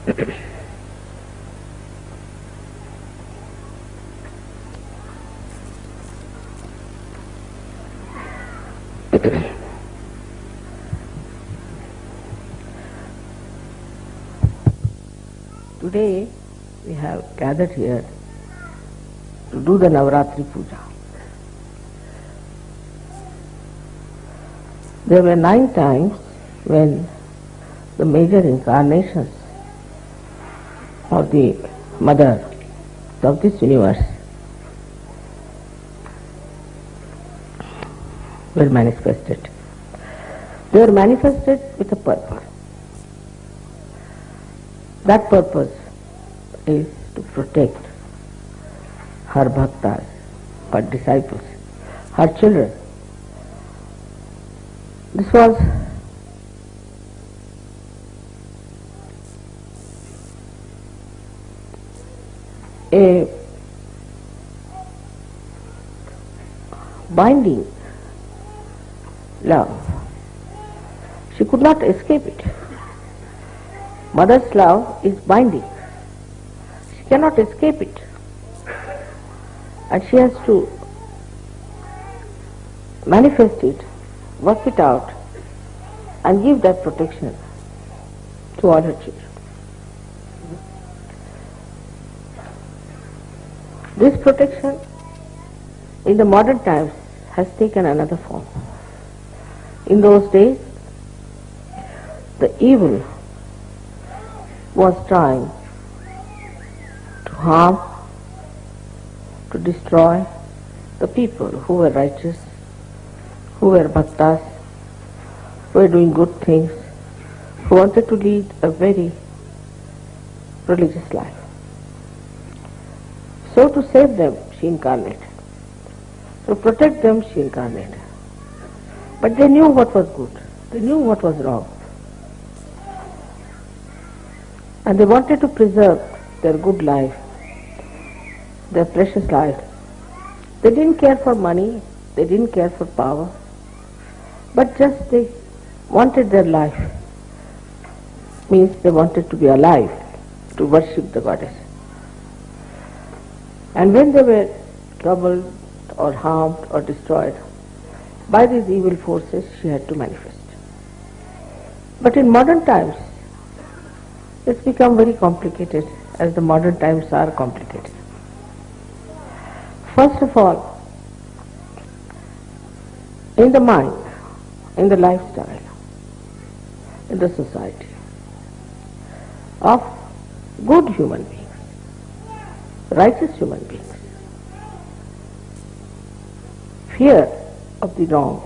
Today we have gathered here to do the Navaratri Puja. There were 9 times when the major incarnations of the Mother of this universe were manifested. They were manifested with a purpose. That purpose is to protect her bhaktas, her disciples, her children. This was a binding love. She could not escape it. Mother's love is binding. She cannot escape it. And she has to manifest it, work it out, and give that protection to all her children. This protection in the modern times has taken another form. In those days, the evil was trying to harm, to destroy the people who were righteous, who were bhaktas, who were doing good things, who wanted to lead a very religious life. So to save them, she incarnated. To protect them, she incarnated. But they knew what was good. They knew what was wrong. And they wanted to preserve their good life, their precious life. They didn't care for money, they didn't care for power, but just they wanted their life. Means they wanted to be alive, to worship the goddess. And when they were troubled or harmed or destroyed by these evil forces, she had to manifest. But in modern times, it's become very complicated, as the modern times are complicated. First of all, in the mind, in the lifestyle, in the society of good human beings, righteous human beings, fear of the wrong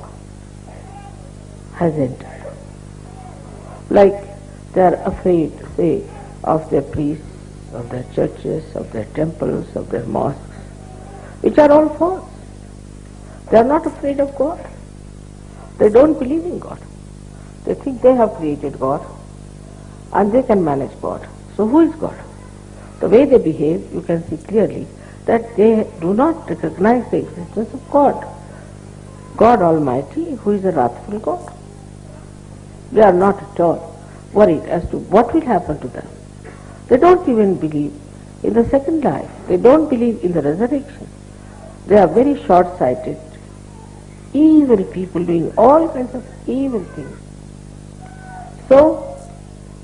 has entered. Like they are afraid, say, of their priests, of their churches, of their temples, of their mosques, which are all false. They are not afraid of God. They don't believe in God. They think they have created God and they can manage God. So who is God? The way they behave, you can see clearly that they do not recognize the existence of God. God Almighty, who is a wrathful God. They are not at all worried as to what will happen to them. They don't even believe in the second life. They don't believe in the resurrection. They are very short-sighted, evil people doing all kinds of evil things. So,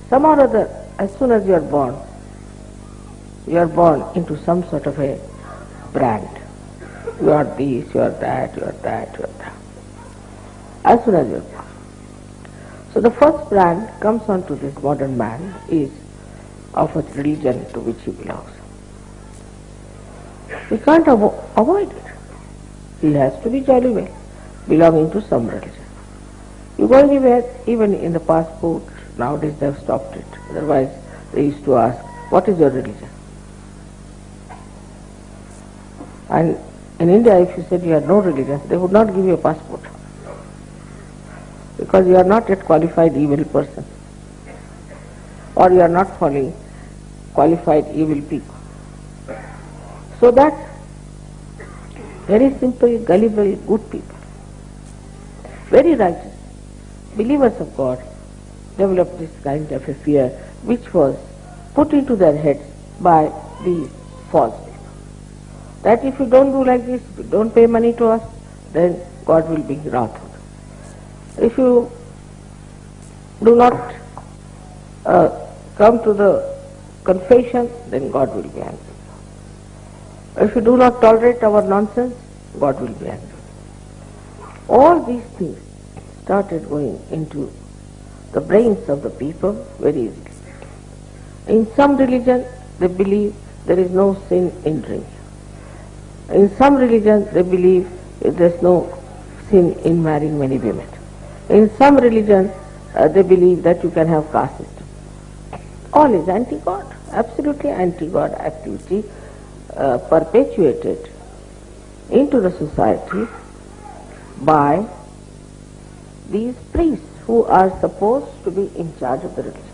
somehow or other, as soon as you are born into some sort of a brand. You are this, you are that, you are that, you are that. As soon as you are born. So the first brand comes onto this modern man is of a religion to which he belongs. We can't avoid it. He has to be jolly well belonging to some religion. You go anywhere, even in the passport, nowadays they have stopped it. Otherwise they used to ask, what is your religion? And in India, if you said you had no religion, they would not give you a passport. Because you are not yet qualified evil person. Or you are not following qualified evil people. So that very simple, gullible, good people, very righteous, believers of God, developed this kind of a fear which was put into their heads by these false people. That if you don't do like this, if you don't pay money to us, then God will be wrathful. If you do not come to the confession, then God will be angry. If you do not tolerate our nonsense, God will be angry. All these things started going into the brains of the people very easily. In some religion, they believe there is no sin in drinking. In some religion, they believe there is no sin in marrying many women. In some religion, they believe that you can have caste system. All is anti-God, absolutely anti-God activity perpetuated into the society by these priests who are supposed to be in charge of the religion.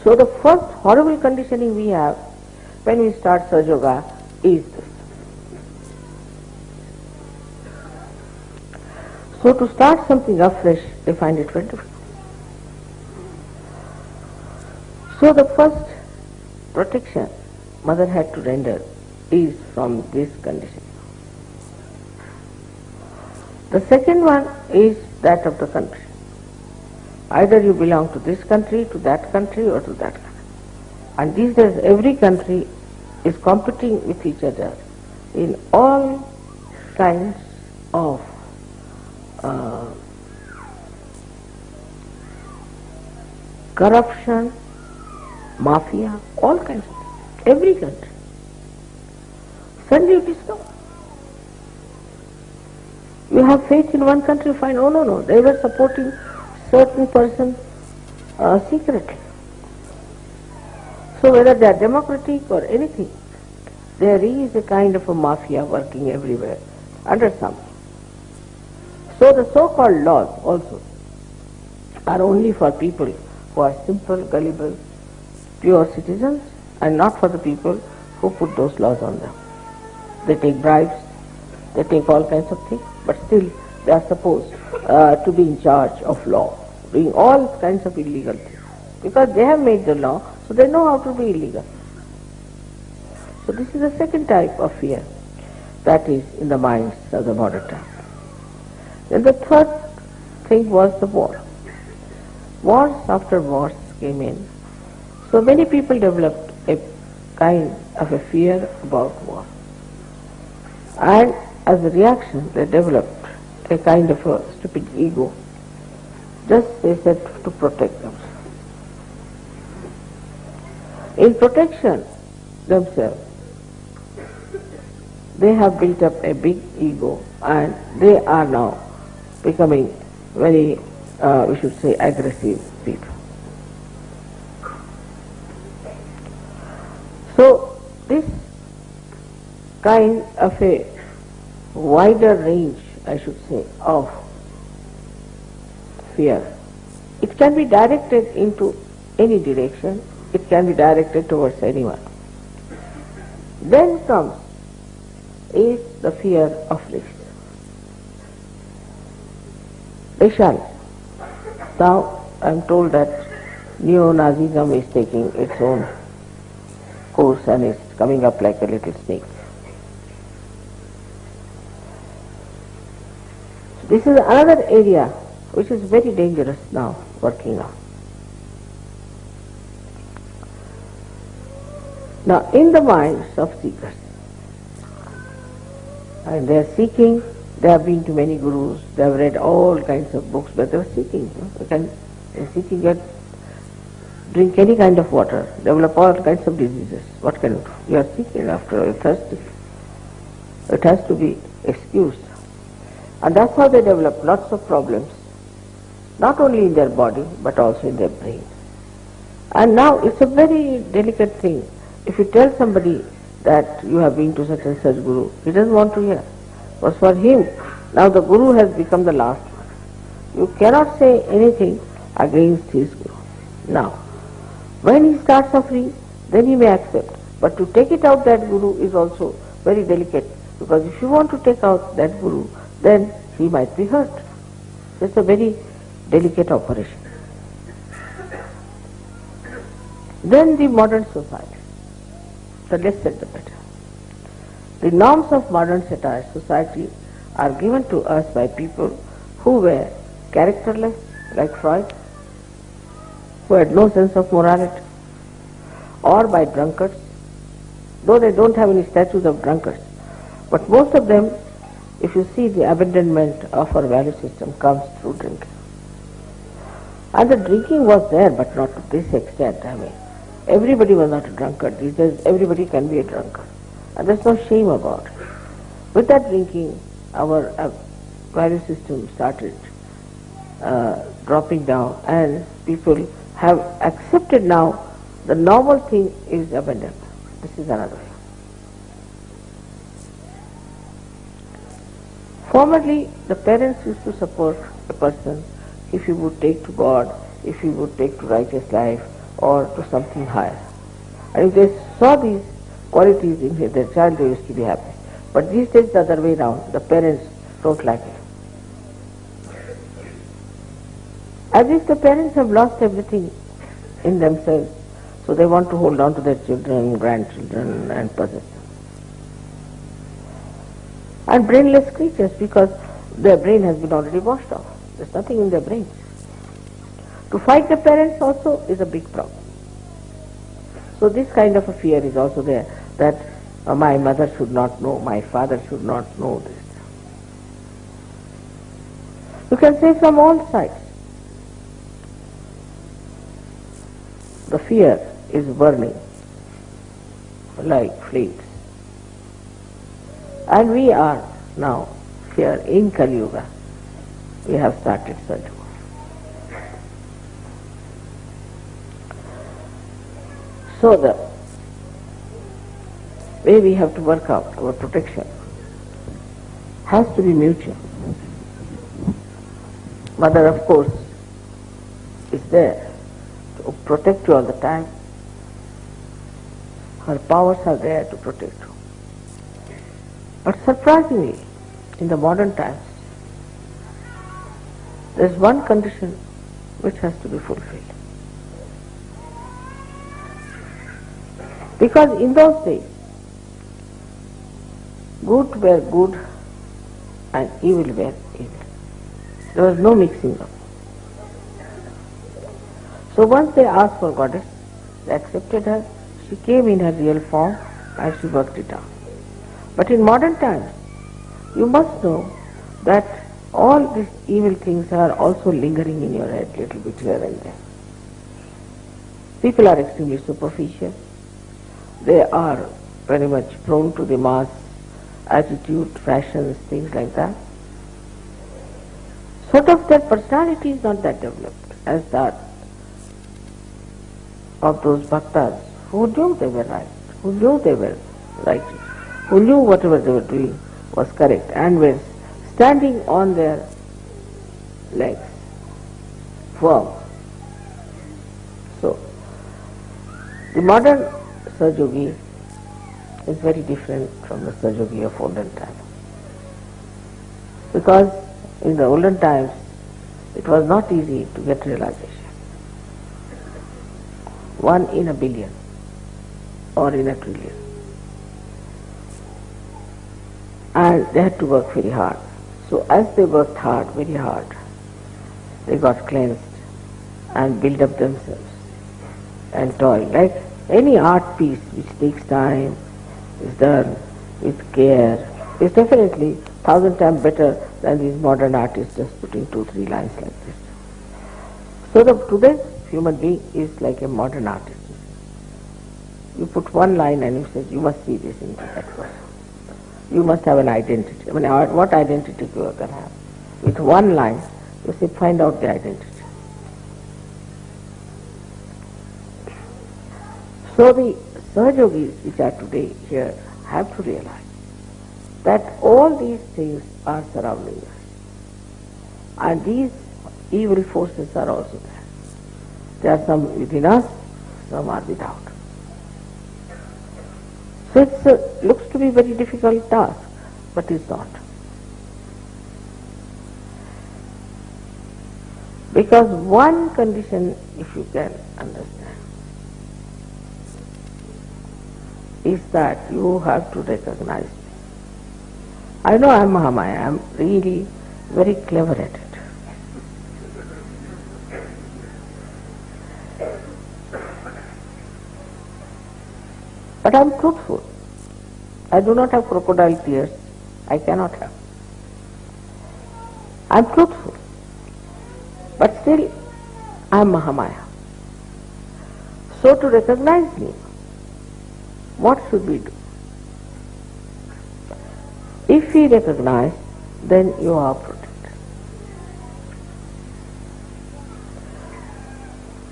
So the first horrible conditioning we have when we start Sahaja Yoga is this. So to start something afresh, they find it very difficult. So the first protection Mother had to render is from this condition. The second one is that of the country. Either you belong to this country, to that country, or to that country. And these days every country is competing with each other in all kinds of corruption, mafia, all kinds of things. Every country. Suddenly you discover. You have faith in one country, you find, oh no, they were supporting certain person secretly. So whether they are democratic or anything, there is a kind of a mafia working everywhere under some. So the so-called laws also are only for people who are simple, gullible, pure citizens, and not for the people who put those laws on them. They take bribes, they take all kinds of things, but still they are supposed to be in charge of law, doing all kinds of illegal things. Because they have made the law, so they know how to be illegal. So this is the second type of fear that is in the minds of the modern time. Then the third thing was the war. Wars after wars came in. So many people developed a kind of a fear about war. And as a reaction, they developed a kind of a stupid ego. Just they said to protect themselves. In protection themselves, they have built up a big ego and they are now becoming very, we should say, aggressive people. So this kind of a wider range, I should say, of fear, it can be directed into any direction, it can be directed towards anyone. Then comes is the fear of risk. Now I am told that neo-Nazism is taking its own course and is coming up like a little snake. So this is another area which is very dangerous now, working on. Now in the minds of seekers, and they are seeking, they have been to many gurus, they have read all kinds of books, but they are seeking. They are seeking that drink any kind of water, develop all kinds of diseases. What can you do? You are seeking after all, you are thirsty. It has to be excused. And that's how they develop lots of problems, not only in their body, but also in their brain. And now it's a very delicate thing. If you tell somebody that you have been to such and such guru, he doesn't want to hear. Because for him, now the guru has become the last one. You cannot say anything against his guru. Now, when he starts suffering, then he may accept. But to take it out that guru is also very delicate. Because if you want to take out that guru, then he might be hurt. It's a very delicate operation. Then the modern society, the less said the better. The norms of modern society are given to us by people who were characterless, like Freud, who had no sense of morality, or by drunkards, though they don't have any statues of drunkards. But most of them, if you see the abandonment of our value system, comes through drinking. And the drinking was there, but not to this extent. I mean, everybody was not a drunkard. These days, everybody can be a drunkard. And there's no shame about it. With that drinking, our value system started dropping down, and people have accepted now the normal thing is abandonment. This is another way. Formerly, the parents used to support a person if he would take to God, if he would take to righteous life, or to something higher. And if they saw these qualities in their child, they used to be happy. But these days, the other way around, the parents don't like it. As if the parents have lost everything in themselves, so they want to hold on to their children, grandchildren, and possess them. And brainless creatures, because their brain has been already washed off. There's nothing in their brains. To fight the parents also is a big problem. So this kind of a fear is also there, that my mother should not know, my father should not know this. You can say from all sides. The fear is burning like flames. And we are now here in Kali Yuga. We have started surgery. So the way we have to work out our protection has to be mutual. Mother, of course, is there to protect you all the time. Her powers are there to protect you. But surprisingly, in the modern times, there is one condition which has to be fulfilled. Because in those days, good were good and evil were evil. There was no mixing up. So once they asked for goddess, they accepted her, she came in her real form and she worked it out. But in modern times, you must know that all these evil things are also lingering in your head little bit here and there. People are extremely superficial. They are very much prone to the mass attitude, fashions, things like that. Sort of their personality is not that developed as that of those bhaktas who knew they were right, who knew they were righteous, who knew whatever they were doing was correct and were standing on their legs firm. So, the modern Sahaja is very different from the Sahaja of olden times. Because in the olden times, it was not easy to get realization. 1 in a billion or in a trillion. And they had to work very hard. So as they worked hard, very hard, they got cleansed and built up themselves and toiled. Like any art piece which takes time, is done with care, is definitely 1,000 times better than these modern artists just putting 2-3 lines like this. So today's human being is like a modern artist. You put one line and you say, you must see this in that person. You must have an identity. I mean, what identity you can have? With one line, you say, find out the identity. So the Sahajogis which are today here have to realize that all these things are surrounding us. And these evil forces are also there. There are some within us, some are without. So it looks to be a very difficult task, but it's not. Because one condition, if you can understand, is that you have to recognize me. I know I am Mahamaya, I am really very clever at it. But I am truthful. I do not have crocodile tears. I cannot have. I am truthful. But still, I am Mahamaya. So to recognize me, what should we do? If we recognize, then you are protected.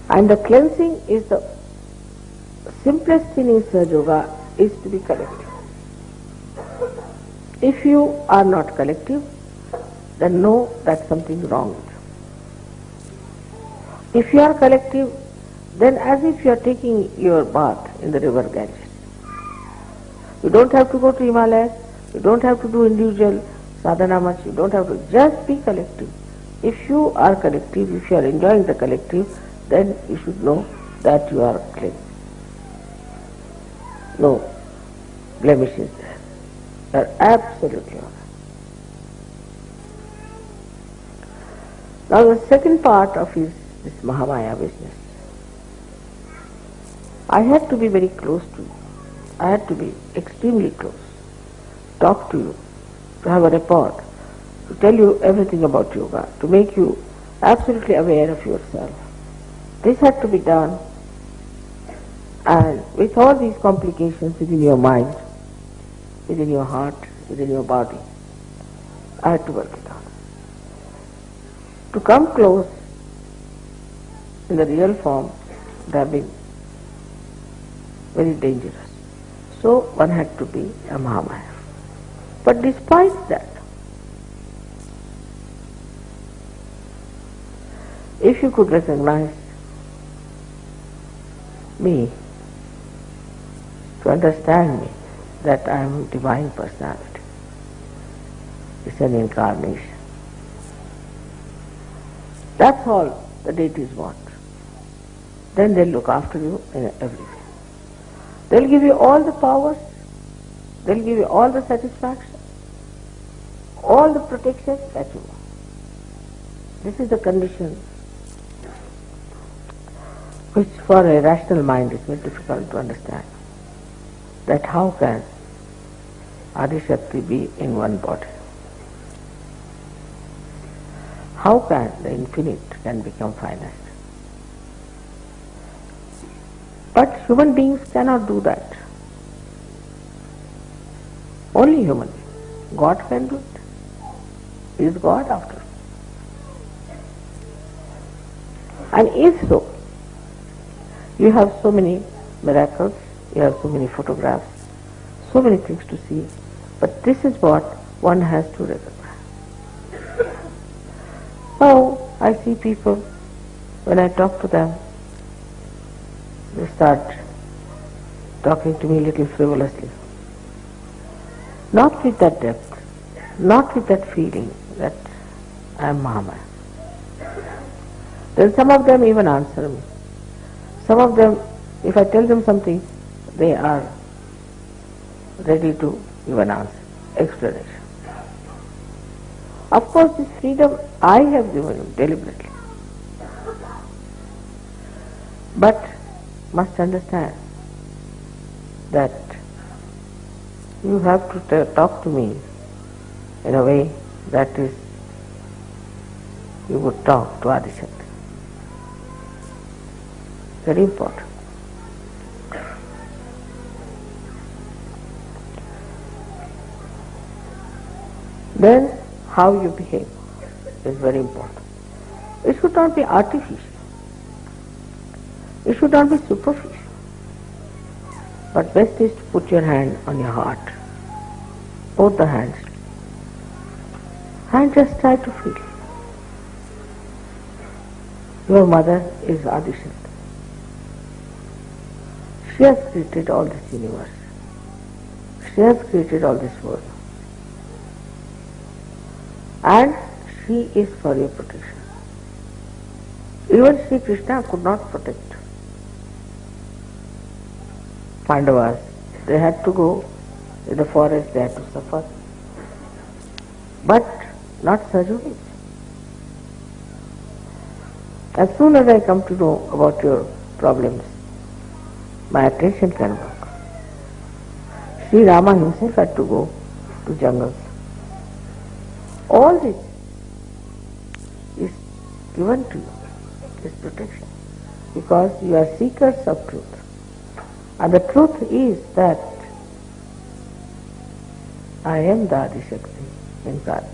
And the cleansing is the simplest thing in Sahaja Yoga is to be collective. If you are not collective, then know that something is wrong with you. If you are collective, then as if you are taking your bath in the river Ganges. You don't have to go to Himalayas, you don't have to do individual sadhana much, you don't have to, just be collective. If you are collective, if you are enjoying the collective, then you should know that you are clean. No blemishes there. You are absolutely honest. Now the second part of this Mahamaya business. I had to be very close to you. I had to be extremely close. Talk to you, to have a rapport, to tell you everything about yoga, to make you absolutely aware of yourself. This had to be done, and with all these complications within your mind, within your heart, within your body, I had to work it out. To come close in the real form would have been very dangerous. So one had to be a Mahamaya. But despite that, if you could recognize me, to understand me, that I am divine personality, it's an incarnation. That's all the deities want. Then they'll look after you in everything. They'll give you all the powers, they'll give you all the satisfaction, all the protection that you want. This is the condition which for a rational mind is very difficult to understand. That how can Adi Shakti be in one body? How can the infinite can become finite? But human beings cannot do that. Only human beings. God can do it. He is God after all. And if so, you have so many miracles, you have so many photographs, so many things to see, but this is what one has to recognize. Oh, I see people, when I talk to them, they start talking to me a little frivolously. Not with that depth, not with that feeling that I am Mahamaya. Then some of them even answer me. Some of them, if I tell them something, they are ready to give an answer, explanation. Of course, this freedom I have given you deliberately. But must understand that you have to talk to me in a way that is, you would talk to Adi Shakti. Very important. Then how you behave is very important. It should not be artificial. It should not be superficial. But best is to put your hand on your heart, both the hands, and just try to feel. Your mother is Adi Shakti. She has created all this universe. She has created all this world. And she is for your protection. Even Sri Krishna could not protect Pandavas They had to go in the forest, they had to suffer. But not Sajunis. As soon as I come to know about your problems, my attention can work. Shri Rama himself had to go to jungles. All this is given to you, this protection, because you are seekers of truth. And the truth is that I am the Adishakti incarnated.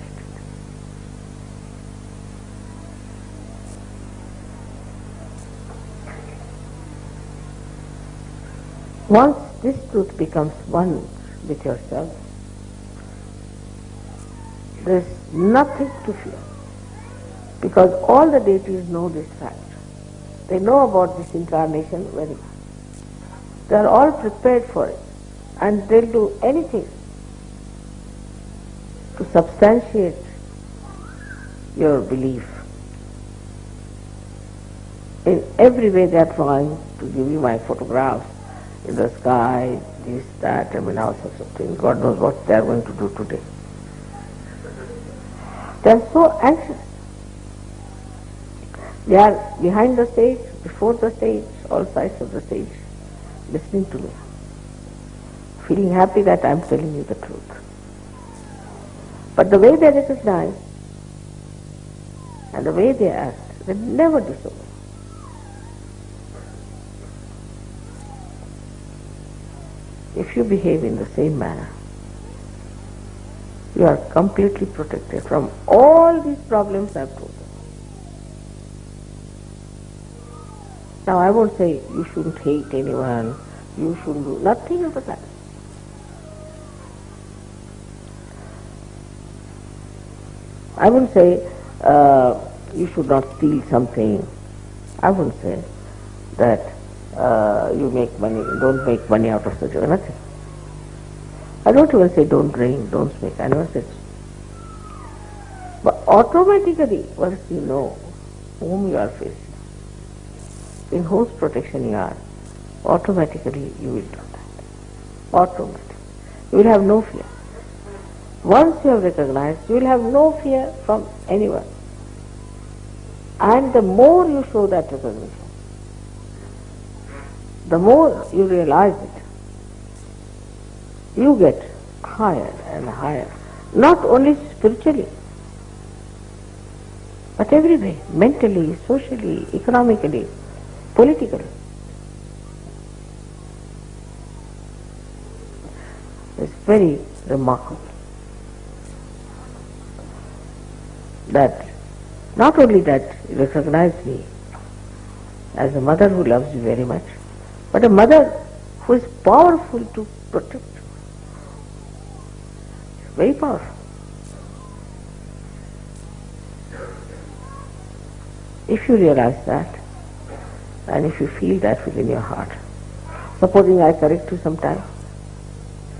Once this truth becomes one with yourself, there is nothing to fear, because all the deities know this fact. They know about this incarnation very well. They are all prepared for it, and they will do anything to substantiate your belief. In every way they are trying to give you my photographs in the sky, this, that, all sorts of things. God knows what they are going to do today. They are so anxious. They are behind the stage, before the stage, all sides of the stage, listening to me, feeling happy that I am telling you the truth. But the way they recognize and the way they act, they never disobey. If you behave in the same manner, you are completely protected from all these problems I have told you. Now I won't say you shouldn't hate anyone, you shouldn't do nothing of the kind. I wouldn't say you should not steal something. I wouldn't say that you make money, don't make money out of such a nothing. I don't even say don't drink, don't smoke. I never said so. But automatically, once you know whom you are facing, in whose protection you are, automatically you will do that. Automatically. You will have no fear. Once you have recognized, you will have no fear from anyone. And the more you show that recognition, the more you realize it, you get higher and higher. Not only spiritually, but every way, mentally, socially, economically, politically. It's very remarkable that not only that you recognize me as a mother who loves you very much, but a mother who is powerful to protect you. Very powerful. If you realize that, and if you feel that within your heart, supposing I correct you sometime,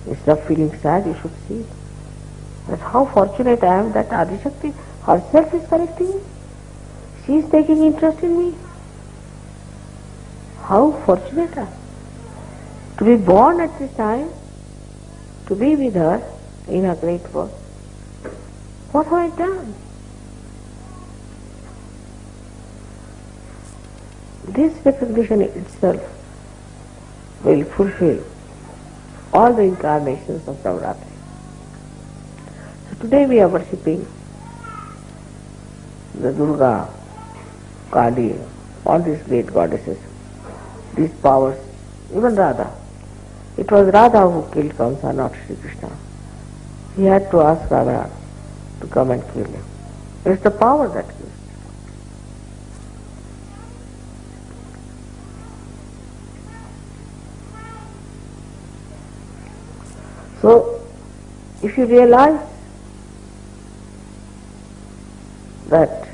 instead of feeling sad, you should see that how fortunate I am that Adishakti herself is correcting me. She is taking interest in me. How fortunate I am to be born at this time, to be with her in her great work. What have I done? This recognition itself will fulfill all the incarnations of Navaratri. So today we are worshipping the Durga, Kali, all these great goddesses, these powers, even Radha. It was Radha who killed Kamsa, not Shri Krishna. He had to ask Radha to come and kill him. It's the power that kills. So, if you realize that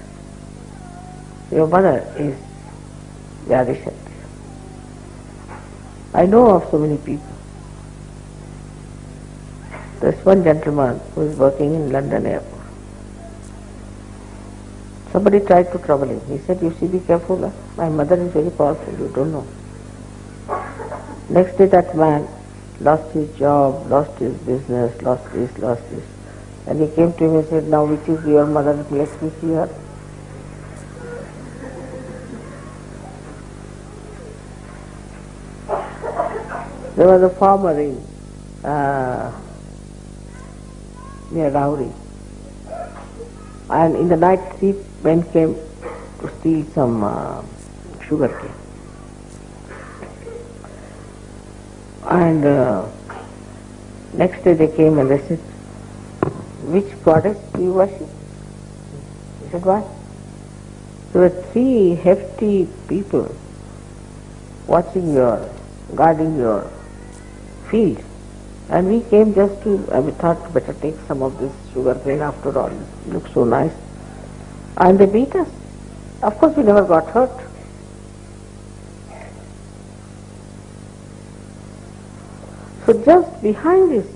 your mother is Adishakti, I know of so many people. There's one gentleman who is working in London airport. Somebody tried to trouble him. He said, you see, be careful. My mother is very powerful, you don't know. Next day that man lost his job, lost his business, lost this, lost this. And he came to me and said, now which is your mother? Let me see her. There was a farmer in near Rauri, and in the night 3 men came to steal some sugar cane. And next day they came and they said, which goddess do you worship? He said, what? There were 3 hefty people watching guarding your field. And we came just to, we thought better take some of this sugar cane, after all, it looks so nice. And they beat us. Of course we never got hurt. So just behind this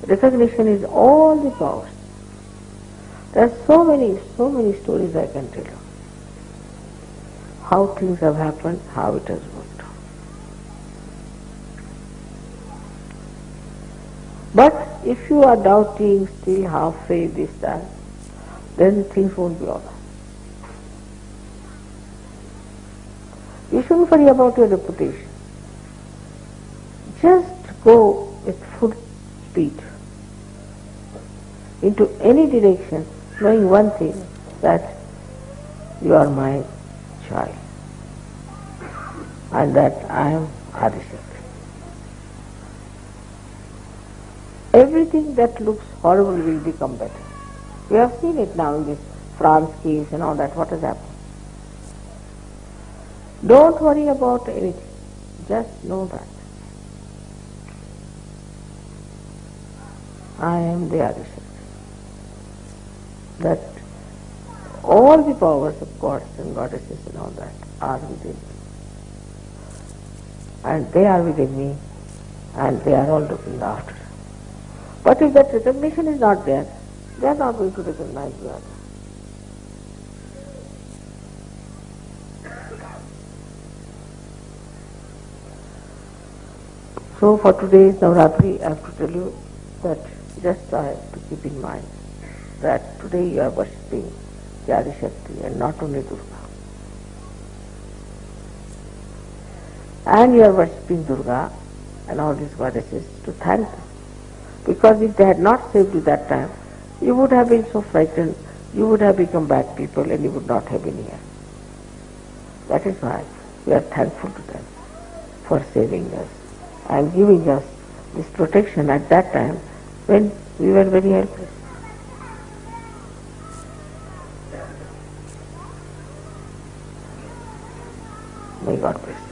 recognition is all the powers. There are so many stories I can tell you. How things have happened, how it has worked out. But if you are doubting, still halfway this, that, then things won't be all right. You shouldn't worry about your reputation. Just go with full speed into any direction, knowing one thing, that you are my child and that I am Adishakti. Everything that looks horrible will become better. We have seen it now in this France case and all that, what has happened. Don't worry about anything, just know that I am the Adishakti. That all the powers of gods and goddesses and all that are within me. And they are within me, and they are all looking after. But if that recognition is not there, they are not going to recognize you. So for today's Navaratri, I have to tell you that just I have to keep in mind that today you are worshipping the Adishakti and not only Durga. And you are worshipping Durga and all these goddesses to thank them. Because if they had not saved you that time, you would have been so frightened, you would have become bad people and you would not have been here. That is why we are thankful to them for saving us and giving us this protection at that time when we were very helpless. May God bless you.